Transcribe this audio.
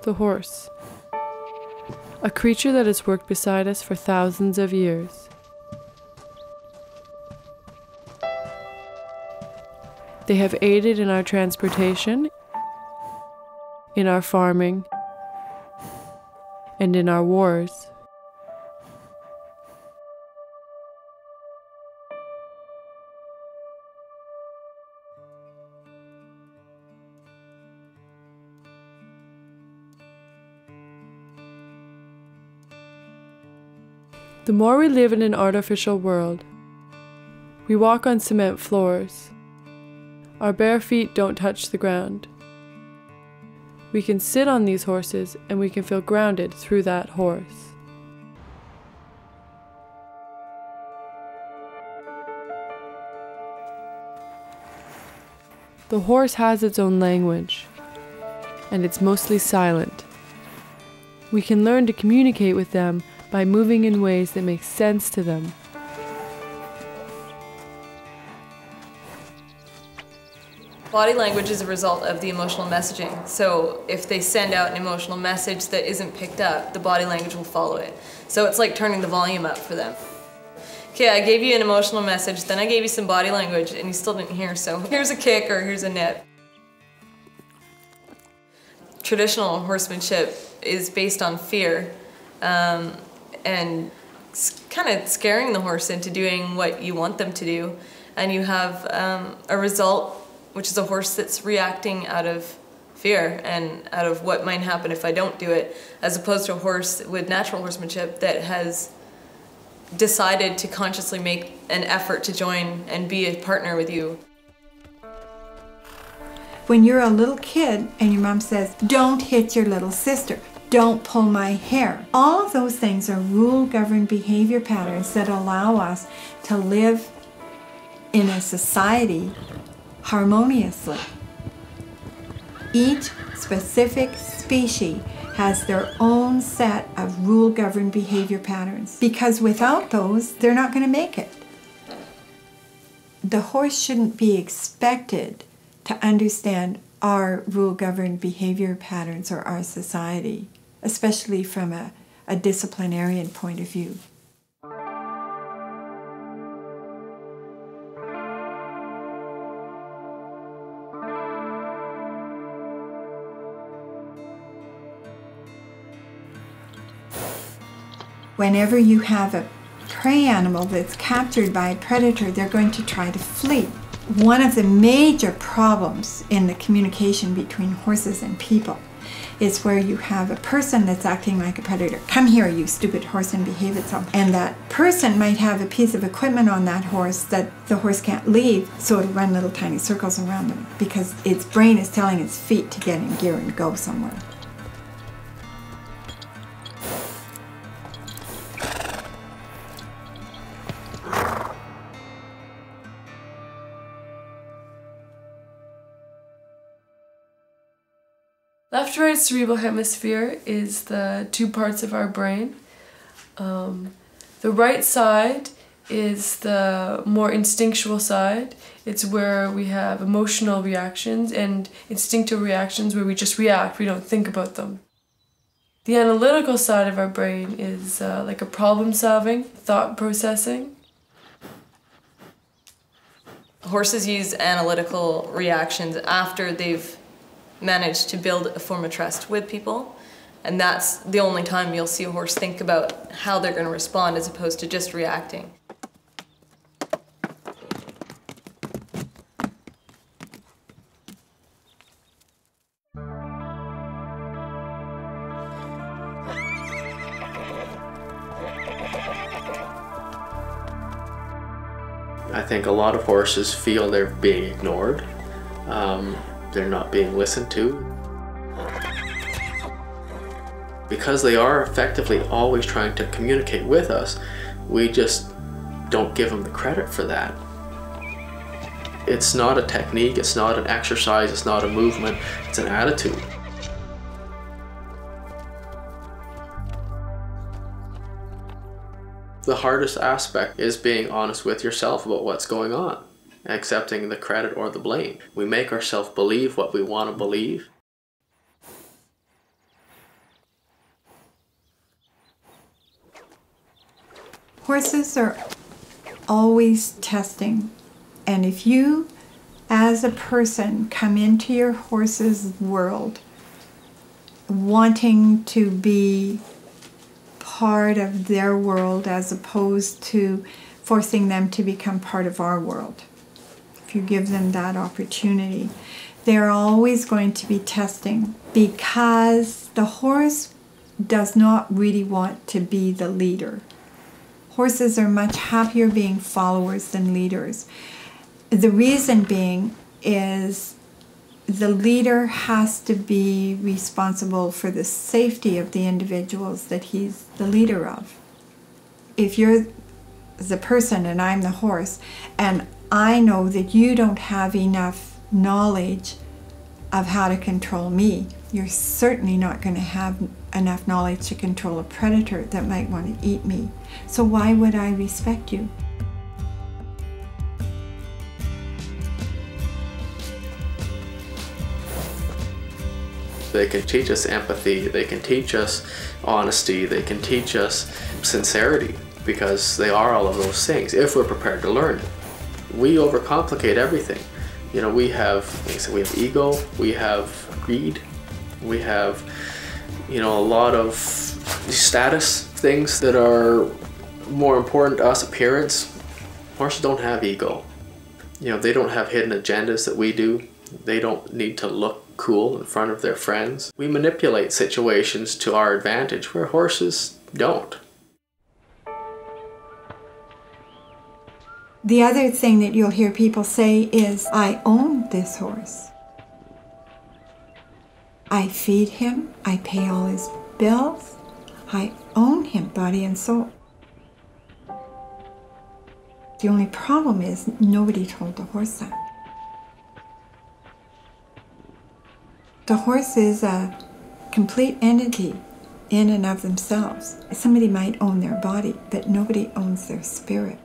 The horse. A creature that has worked beside us for thousands of years. They have aided in our transportation, in our farming, and in our wars. The more we live in an artificial world, we walk on cement floors. Our bare feet don't touch the ground. We can sit on these horses and we can feel grounded through that horse. The horse has its own language, and it's mostly silent. We can learn to communicate with them by moving in ways that make sense to them. Body language is a result of the emotional messaging. So if they send out an emotional message that isn't picked up, the body language will follow it. So it's like turning the volume up for them. Okay, I gave you an emotional message, then I gave you some body language and you still didn't hear, so here's a kick or here's a nip. Traditional horsemanship is based on fear. And kind of scaring the horse into doing what you want them to do. And you have a result, which is a horse that's reacting out of fear and out of what might happen if I don't do it, as opposed to a horse with natural horsemanship that has decided to consciously make an effort to join and be a partner with you. When you're a little kid and your mom says, "Don't hit your little sister," "Don't pull my hair." All of those things are rule-governed behavior patterns that allow us to live in a society harmoniously. Each specific species has their own set of rule-governed behavior patterns, because without those, they're not going to make it. The horse shouldn't be expected to understand our rule-governed behavior patterns or our society, especially from a disciplinarian point of view. Whenever you have a prey animal that's captured by a predator, they're going to try to flee. One of the major problems in the communication between horses and people is where you have a person that's acting like a predator. "Come here, you stupid horse," and behave itself. And that person might have a piece of equipment on that horse that the horse can't leave, so it'll run little tiny circles around them because its brain is telling its feet to get in gear and go somewhere. Left-right cerebral hemisphere is the two parts of our brain. The right side is the more instinctual side. It's where we have emotional reactions and instinctive reactions where we just react, we don't think about them. The analytical side of our brain is like a problem-solving, thought processing. Horses use analytical reactions after they've managed to build a form of trust with people, and that's the only time you'll see a horse think about how they're going to respond as opposed to just reacting. I think a lot of horses feel they're being ignored. They're not being listened to. Because they are effectively always trying to communicate with us, we just don't give them the credit for that. It's not a technique, it's not an exercise, it's not a movement, it's an attitude. The hardest aspect is being honest with yourself about what's going on, accepting the credit or the blame. We make ourselves believe what we want to believe. Horses are always testing, and if you as a person come into your horse's world wanting to be part of their world as opposed to forcing them to become part of our world, if you give them that opportunity, they're always going to be testing, because the horse does not really want to be the leader. Horses are much happier being followers than leaders. The reason being is the leader has to be responsible for the safety of the individuals that he's the leader of. If you're the person and I'm the horse, and I know that you don't have enough knowledge of how to control me, you're certainly not going to have enough knowledge to control a predator that might want to eat me. So why would I respect you? They can teach us empathy, they can teach us honesty, they can teach us sincerity, because they are all of those things if we're prepared to learn. We overcomplicate everything. You know, we have, like I said, we have ego, we have greed, we have, you know, a lot of status things that are more important to us, appearance. Horses don't have ego. You know, they don't have hidden agendas that we do. They don't need to look cool in front of their friends. We manipulate situations to our advantage where horses don't. The other thing that you'll hear people say is, I own this horse. I feed him, I pay all his bills, I own him, body and soul. The only problem is nobody told the horse that. The horse is a complete entity in and of themselves. Somebody might own their body, but nobody owns their spirit.